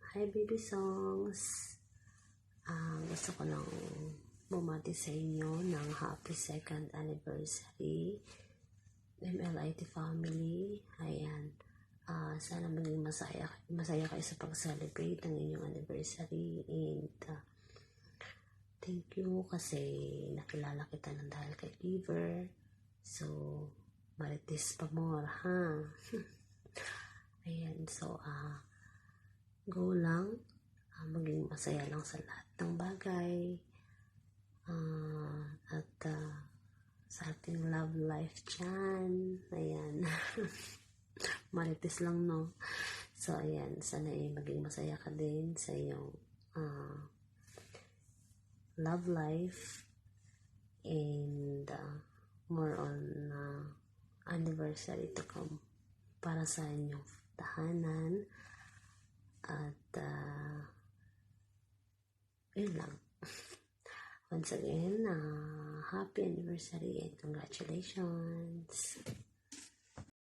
Hi baby songs! Gusto ko lang bumati sa inyo ng happy 2nd anniversary MLIT family. Ayan. Sana maging masaya kayo sa pag-celebrate ng inyong anniversary, and thank you kasi nakilala kita ng dahil kay Giver. So, marites pa more, ha? Ayan, so, go lang, maging masaya lang sa lahat ng bagay, at sa ating love life dyan. Ayan. Marites lang, no? So, ayan, sana maging masaya ka din sa iyong love life, and more on anniversary to come para sa inyong tahanan. At yun lang. Once again, happy anniversary and congratulations.